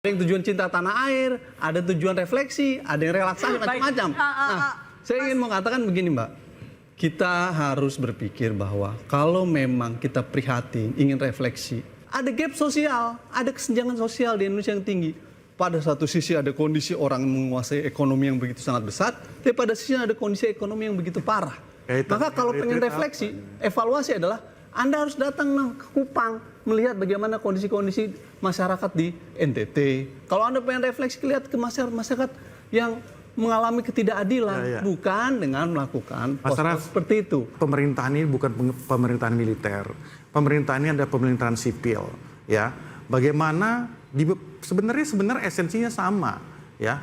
Ada yang tujuan cinta tanah air, ada tujuan refleksi, ada yang relaksasi, macam-macam. Nah, saya ingin mengatakan begini, Mbak. Kita harus berpikir bahwa kalau memang kita prihatin, ingin refleksi, ada gap sosial, ada kesenjangan sosial di Indonesia yang tinggi. Pada satu sisi ada kondisi orang menguasai ekonomi yang begitu sangat besar, tapi pada sisi ada kondisi ekonomi yang begitu parah. Maka kalau pengen refleksi, evaluasi adalah Anda harus datang ke Kupang, melihat bagaimana kondisi-kondisi masyarakat di NTT. Kalau Anda pengen refleksi, lihat ke masyarakat yang mengalami ketidakadilan, bukan dengan melakukan pos-pos seperti itu. Pemerintahan ini bukan pemerintahan militer. Pemerintahan ini adalah pemerintahan sipil, ya. Bagaimana sebenarnya esensinya sama, ya.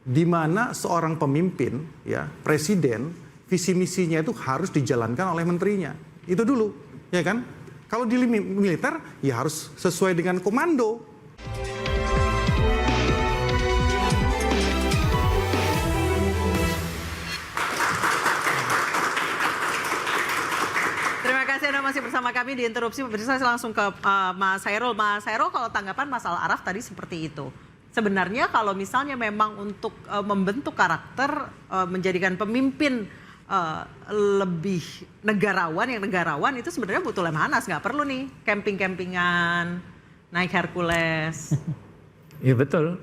Di mana seorang pemimpin, ya, presiden, visi misinya itu harus dijalankan oleh menterinya. Itu dulu, ya kan? Kalau di militer, ya harus sesuai dengan komando. Terima kasih Anda masih bersama kami di Interupsi. Pemirsa, saya langsung ke Mas Hairul. Mas Hairul, kalau tanggapan masalah Araf tadi seperti itu. Sebenarnya kalau misalnya memang untuk membentuk karakter, menjadikan pemimpin lebih negarawan, yang negarawan itu sebenarnya butuh Lemhanas, nggak perlu nih camping-campingan, naik Hercules. Iya betul.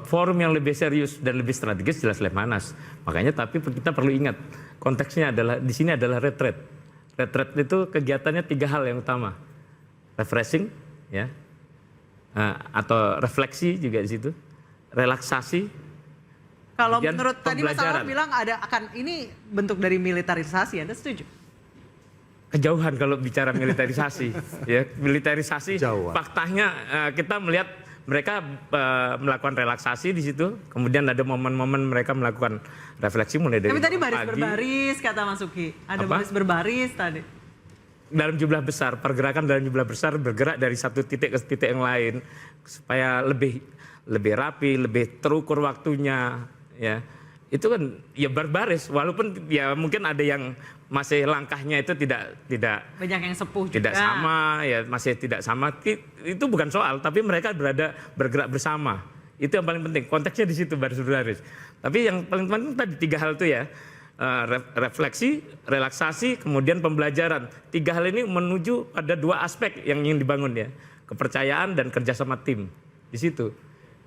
Forum yang lebih serius dan lebih strategis jelas Lemhanas. Makanya tapi kita perlu ingat konteksnya adalah di sini adalah retreat. Retreat itu kegiatannya 3 hal yang utama, refreshing, ya, atau refleksi juga di situ, relaksasi. Kalau menurut tadi Mas Alwan bilang akan ini bentuk dari militerisasi, Anda setuju? Kejauhan kalau bicara militerisasi, ya militerisasi. Jauh. Faktanya kita melihat mereka melakukan relaksasi di situ, kemudian ada momen-momen mereka melakukan refleksi mulai dari. Tapi tadi baris berbaris kata Mas Uki, ada baris berbaris tadi. Dalam jumlah besar, pergerakan dalam jumlah besar bergerak dari satu titik ke titik yang lain supaya lebih rapi, lebih terukur waktunya. Ya, itu kan ya berbaris, walaupun ya mungkin ada yang masih langkahnya itu tidak banyak yang sepuh tidak juga. sama, ya masih tidak sama. Itu bukan soal, tapi mereka bergerak bersama. Itu yang paling penting. Konteksnya di situ baris. Tapi yang paling penting tadi 3 hal itu ya, refleksi, relaksasi, kemudian pembelajaran. 3 hal ini menuju pada 2 aspek yang ingin dibangun ya, kepercayaan dan kerjasama tim di situ.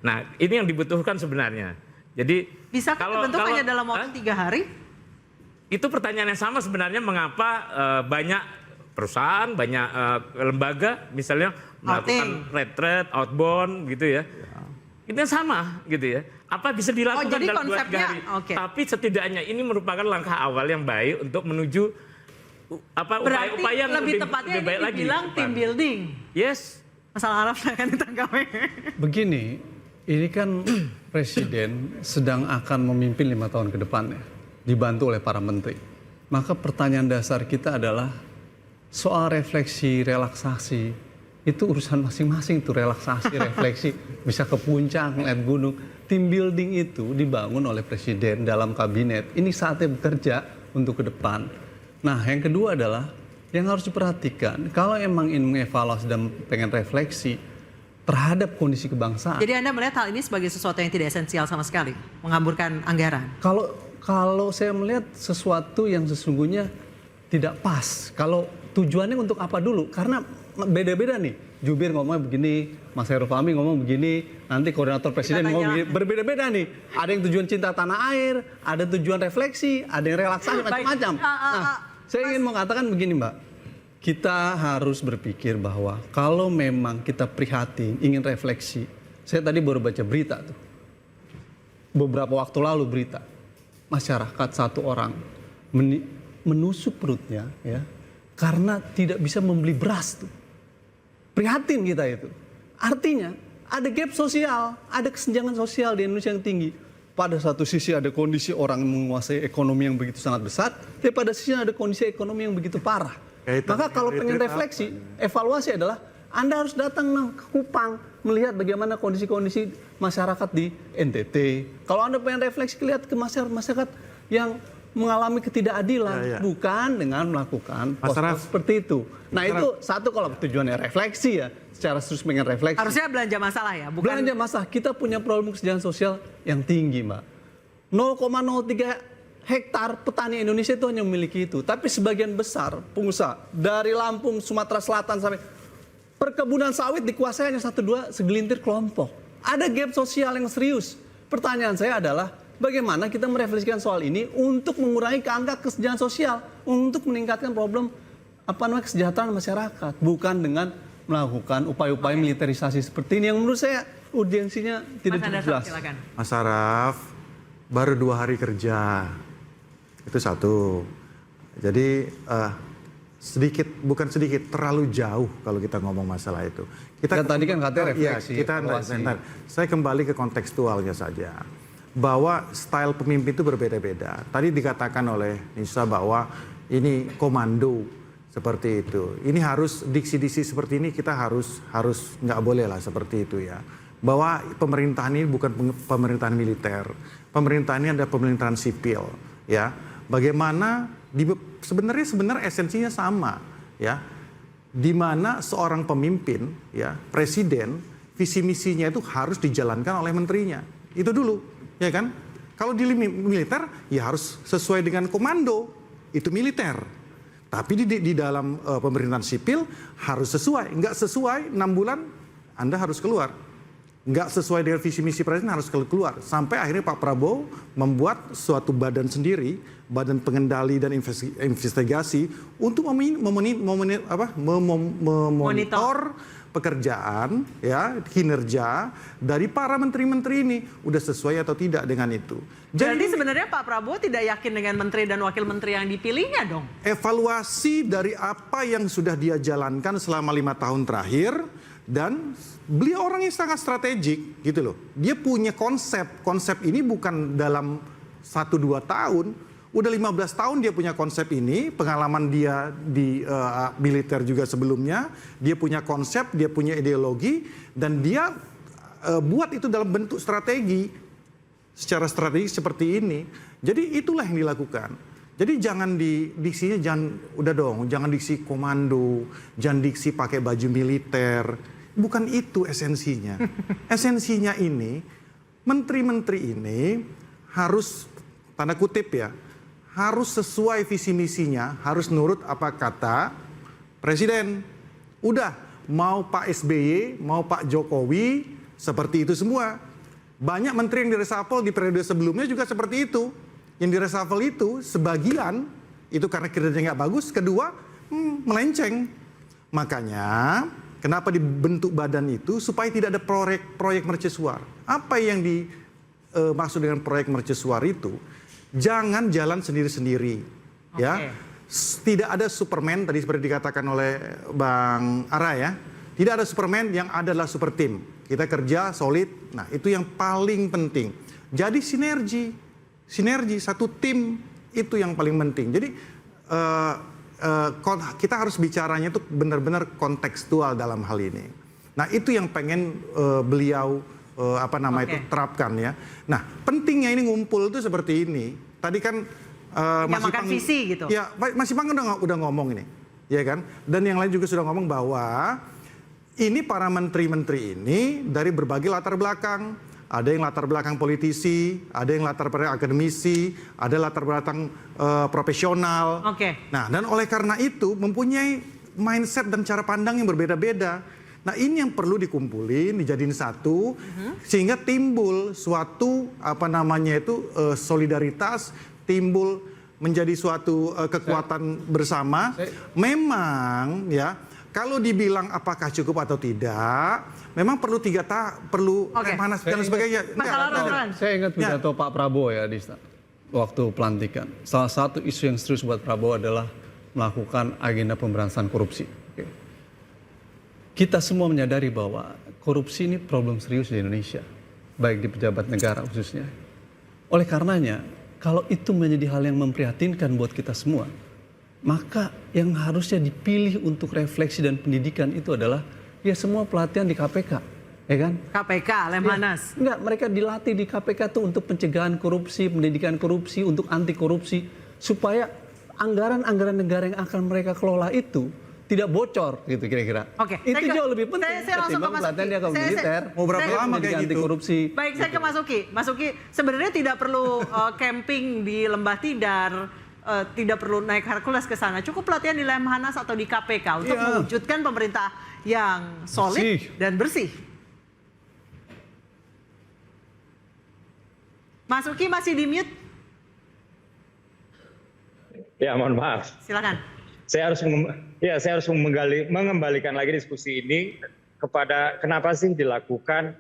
Nah, ini yang dibutuhkan sebenarnya. Jadi bisa kalau bentuk hanya dalam waktu 3 hari? Itu pertanyaan yang sama sebenarnya, mengapa banyak perusahaan, banyak lembaga misalnya melakukan retreat, outbound gitu ya. Itu sama gitu ya. Apa bisa dilakukan dalam 2-3 hari? Tapi setidaknya ini merupakan langkah awal yang baik untuk menuju upaya-upaya yang lebih baik lagi. Bilang team building. Yes. Masalah Araf akan ditanggapi. Begini, ini kan Presiden sedang akan memimpin 5 tahun ke depan ya, dibantu oleh para menteri. Maka pertanyaan dasar kita adalah soal refleksi, relaksasi, itu urusan masing-masing tuh, relaksasi, refleksi, bisa ke puncak, ngeliat gunung. Team building itu dibangun oleh Presiden dalam kabinet. Ini saatnya bekerja untuk ke depan. Nah, yang kedua adalah yang harus diperhatikan, kalau emang ingin mengevaluasi dan pengen refleksi terhadap kondisi kebangsaan. Jadi Anda melihat hal ini sebagai sesuatu yang tidak esensial sama sekali, mengamburkan anggaran? Kalau saya melihat sesuatu yang sesungguhnya tidak pas. Kalau tujuannya untuk apa dulu? Karena beda-beda nih. Jubir ngomongnya begini, Mas Hairul Fahmi ngomong begini, nanti koordinator presiden ngomong begini. Berbeda-beda nih. Ada yang tujuan cinta tanah air, ada tujuan refleksi, ada yang relaksasi, macam-macam. Nah, saya ingin mengatakan begini, Mbak. Kita harus berpikir bahwa kalau memang kita prihatin, ingin refleksi. Saya tadi baru baca berita tuh. Beberapa waktu lalu berita. Masyarakat satu orang menusuk perutnya ya, karena tidak bisa membeli beras tuh. Prihatin kita itu. Artinya ada gap sosial, ada kesenjangan sosial di Indonesia yang tinggi. Pada satu sisi ada kondisi orang menguasai ekonomi yang begitu sangat besar, tapi pada sisi ada kondisi ekonomi yang begitu parah. Maka kalau pengen refleksi, evaluasi adalah Anda harus datang ke Kupang, melihat bagaimana kondisi-kondisi masyarakat di NTT. Kalau Anda pengen refleksi, lihat ke masyarakat yang mengalami ketidakadilan, Ya, ya. bukan dengan melakukan Mas post-post Raf. seperti itu. Nah itu satu kalau tujuannya refleksi ya, secara serius pengen refleksi. Harusnya belanja masalah ya, bukan Belanja masalah, kita punya problem kesejahteraan sosial yang tinggi, Mbak. 0,03 hektar petani Indonesia itu hanya memiliki itu. Tapi sebagian besar pengusaha dari Lampung, Sumatera Selatan sampai perkebunan sawit dikuasai hanya 1-2 segelintir kelompok. Ada gap sosial yang serius. Pertanyaan saya adalah bagaimana kita merefleksikan soal ini untuk mengurangi angka kesejahteraan sosial, untuk meningkatkan problem kesejahteraan masyarakat, bukan dengan melakukan upaya-upaya militerisasi seperti ini yang menurut saya urgensinya tidak Mas Andar, jelas. silakan. Mas Araf, baru 2 hari kerja. Itu satu. Jadi bukan sedikit, terlalu jauh kalau kita ngomong masalah itu. Ya, tadi kan katanya refleksi, evaluasi. Saya kembali ke kontekstualnya saja. Bahwa style pemimpin itu berbeda-beda. Tadi dikatakan oleh Nisa bahwa ini komando seperti itu. Ini harus diksi-diksi seperti ini kita harus nggak boleh lah seperti itu ya. Bahwa pemerintahan ini bukan pemerintahan militer. Pemerintahan ini ada pemerintahan sipil ya. Bagaimana sebenarnya esensinya sama ya. Di mana seorang pemimpin ya, presiden, visi misinya itu harus dijalankan oleh menterinya. Itu dulu, ya kan? Kalau di militer ya harus sesuai dengan komando, itu militer. Tapi di dalam pemerintahan sipil harus sesuai. Nggak sesuai 6 bulan Anda harus keluar. Nggak sesuai dengan visi misi presiden harus keluar. Sampai akhirnya Pak Prabowo membuat suatu badan sendiri, badan pengendali dan investigasi untuk memonitor pekerjaan ya, kinerja dari para menteri-menteri ini udah sesuai atau tidak dengan itu. Jadi sebenarnya Pak Prabowo tidak yakin dengan menteri dan wakil menteri yang dipilihnya dong. Evaluasi dari apa yang sudah dia jalankan selama 5 tahun terakhir, dan beliau orang yang sangat strategik gitu loh. Dia punya konsep ini bukan dalam 1-2 tahun, udah 15 tahun dia punya konsep ini, pengalaman dia di militer juga sebelumnya, dia punya konsep, dia punya ideologi, dan dia buat itu dalam bentuk strategi, secara strategis seperti ini. Jadi itulah yang dilakukan. Jadi jangan diksinya jangan diksi komando, jangan diksi pakai baju militer. Bukan itu esensinya. Esensinya ini, menteri-menteri ini harus, tanda kutip ya, harus sesuai visi misinya, harus nurut apa kata presiden. Udah, mau Pak SBY, mau Pak Jokowi, seperti itu semua. Banyak menteri yang direshuffle di periode sebelumnya juga seperti itu. Yang direshuffle itu sebagian itu karena kinerjanya nggak bagus, kedua melenceng. Makanya kenapa dibentuk badan itu supaya tidak ada proyek mercusuar. Apa yang dimaksud dengan proyek mercusuar itu? Jangan jalan sendiri-sendiri, ya. Tidak ada Superman tadi seperti dikatakan oleh Bang Ara ya. Tidak ada Superman, yang ada adalah super team. Kita kerja solid. Nah, itu yang paling penting. Jadi sinergi satu tim itu yang paling penting. Jadi kita harus bicaranya itu benar-benar kontekstual dalam hal ini. Nah, itu yang pengen beliau itu terapkan ya. Nah, pentingnya ini ngumpul itu seperti ini. Tadi kan Mas Ipang visi gitu. Ya, Mas Ipang udah ngomong ini, ya kan? Dan yang lain juga sudah ngomong bahwa ini para menteri-menteri ini dari berbagai latar belakang. Ada yang latar belakang politisi, ada yang latar belakang akademisi, ada latar belakang profesional. Nah, dan oleh karena itu mempunyai mindset dan cara pandang yang berbeda-beda. Nah, ini yang perlu dikumpulin, dijadiin satu, sehingga timbul suatu solidaritas, timbul menjadi suatu kekuatan bersama. Memang ya, kalau dibilang apakah cukup atau tidak, memang perlu panas dan sebagainya. Saya ingat pidato Pak Prabowo ya di waktu pelantikan. Salah satu isu yang serius buat Prabowo adalah melakukan agenda pemberantasan korupsi. Kita semua menyadari bahwa korupsi ini problem serius di Indonesia, baik di pejabat negara khususnya. Oleh karenanya, kalau itu menjadi hal yang memprihatinkan buat kita semua, maka yang harusnya dipilih untuk refleksi dan pendidikan itu adalah ya semua pelatihan di KPK, ya kan? KPK, Lemhanas. Enggak, mereka dilatih di KPK tuh untuk pencegahan korupsi, pendidikan korupsi, untuk anti korupsi. supaya anggaran-anggaran negara yang akan mereka kelola itu tidak bocor gitu kira-kira. Oke, Itu saya ke- jauh lebih penting saya langsung ke ketimbang Mas pelatihan Uki. dia ke Saya- militer. Mau berapa Saya- lama kayak anti gitu? korupsi. Baik, saya ke Mas Uki. Mas Uki, sebenarnya tidak perlu camping di Lembah Tidar, tidak perlu naik Hercules ke sana. Cukup pelatihan di Lemhanas atau di KPK untuk Iya. mewujudkan pemerintah yang solid Bersih. dan bersih. Mas Uki masih di mute? Ya, mohon maaf. Silakan. Saya harus mengembalikan lagi diskusi ini kepada kenapa sih dilakukan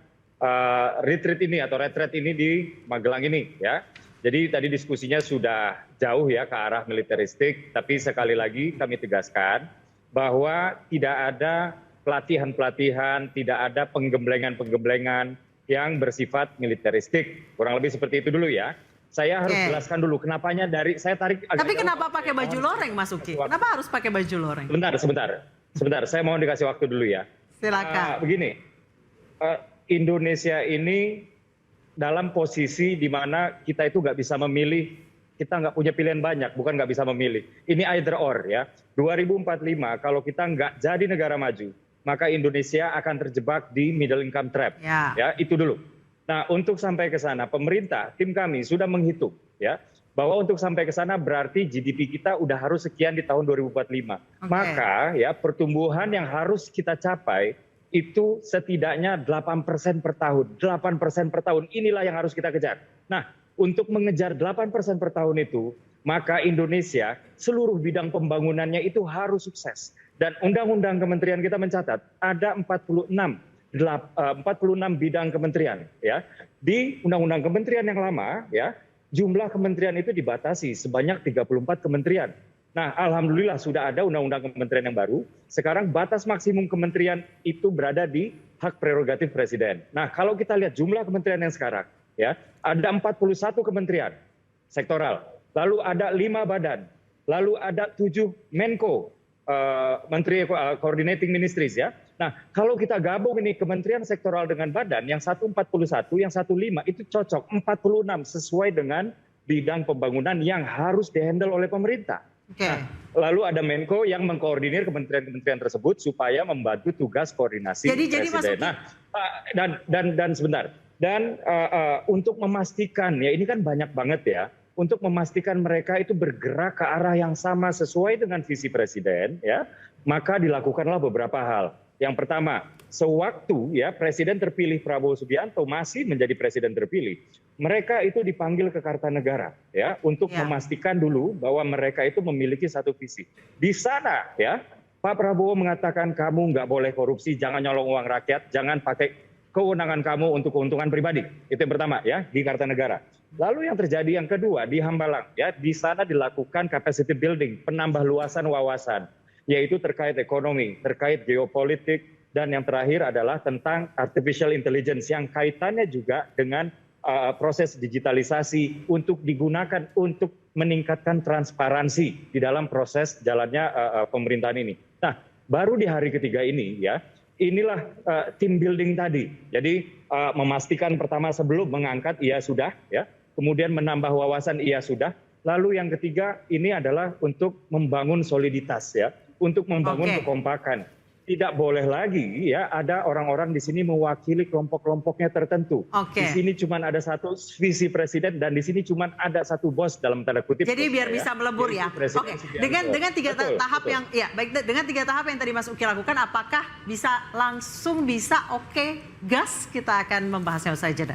retreat ini atau retreat ini di Magelang ini, ya. Jadi tadi diskusinya sudah jauh ya ke arah militeristik, tapi sekali lagi kami tegaskan bahwa tidak ada pelatihan-pelatihan, tidak ada penggemblengan-penggemblengan yang bersifat militeristik. Kurang lebih seperti itu dulu ya. Saya harus Oke. jelaskan dulu kenapanya saya tarik agak Tapi jauh. kenapa pakai baju loreng, Mas Uki? Kenapa harus pakai baju loreng? Sebentar, saya mohon dikasih waktu dulu ya. Silakan. Begini, Indonesia ini dalam posisi di mana kita itu nggak bisa memilih, kita nggak punya pilihan banyak, bukan nggak bisa memilih. Ini either or ya. 2045 kalau kita nggak jadi negara maju, maka Indonesia akan terjebak di middle income trap. Ya. Itu dulu. Nah, untuk sampai ke sana, pemerintah, tim kami sudah menghitung ya bahwa untuk sampai ke sana berarti GDP kita udah harus sekian di tahun 2045. Oke. Maka ya pertumbuhan yang harus kita capai itu setidaknya 8% per tahun. 8% per tahun inilah yang harus kita kejar. Nah, untuk mengejar 8% per tahun itu, maka Indonesia seluruh bidang pembangunannya itu harus sukses. Dan undang-undang kementerian kita mencatat ada 46 bidang kementerian ya. Di undang-undang kementerian yang lama ya, jumlah kementerian itu dibatasi sebanyak 34 kementerian. Nah, alhamdulillah sudah ada undang-undang kementerian yang baru. Sekarang batas maksimum kementerian itu berada di hak prerogatif presiden. Nah, kalau kita lihat jumlah kementerian yang sekarang ya, ada 41 kementerian sektoral, lalu ada 5 badan, lalu ada 7 Menko, Menteri Coordinating Ministries ya. Nah, kalau kita gabung ini kementerian sektoral dengan badan, yang satu 41, yang satu 5, itu cocok 46 sesuai dengan bidang pembangunan yang harus dihandle oleh pemerintah. Oke. Nah, lalu ada Menko yang mengkoordinir kementerian-kementerian tersebut supaya membantu tugas koordinasi Jadi Mas presiden. Uki. Nah, dan sebentar. Dan untuk memastikan ya ini kan banyak banget ya. Untuk memastikan mereka itu bergerak ke arah yang sama sesuai dengan visi presiden ya, maka dilakukanlah beberapa hal. Yang pertama, sewaktu ya Presiden terpilih Prabowo Subianto masih menjadi presiden terpilih, mereka itu dipanggil ke Kartanegara ya untuk Ya. memastikan dulu bahwa mereka itu memiliki satu visi. Di sana ya Pak Prabowo mengatakan kamu nggak boleh korupsi, jangan nyolong uang rakyat, jangan pakai kewenangan kamu untuk keuntungan pribadi. Itu yang pertama ya di Kartanegara. Lalu yang terjadi yang kedua di Hambalang ya, di sana dilakukan capacity building, penambah luasan wawasan, yaitu terkait ekonomi, terkait geopolitik, dan yang terakhir adalah tentang artificial intelligence yang kaitannya juga dengan proses digitalisasi untuk digunakan untuk meningkatkan transparansi di dalam proses jalannya pemerintahan ini. Nah, baru di hari ketiga ini ya, inilah team building tadi. Jadi memastikan pertama sebelum mengangkat iya sudah ya, kemudian menambah wawasan iya sudah. Lalu yang ketiga ini adalah untuk membangun soliditas ya, untuk membangun Oke. kekompakan. Tidak boleh lagi ya ada orang-orang di sini mewakili kelompok-kelompoknya tertentu. Oke. Di sini cuma ada satu visi presiden dan di sini cuma ada satu bos dalam tanda kutip. Jadi biar ya, bisa melebur ya. yaitu Presiden Oke. Subianto. Dengan tiga Betul, tahap betul. yang ya baik dengan 3 tahap yang tadi Mas Uki lakukan, apakah bisa langsung bisa oke gas? Kita akan membahasnya usai jeda.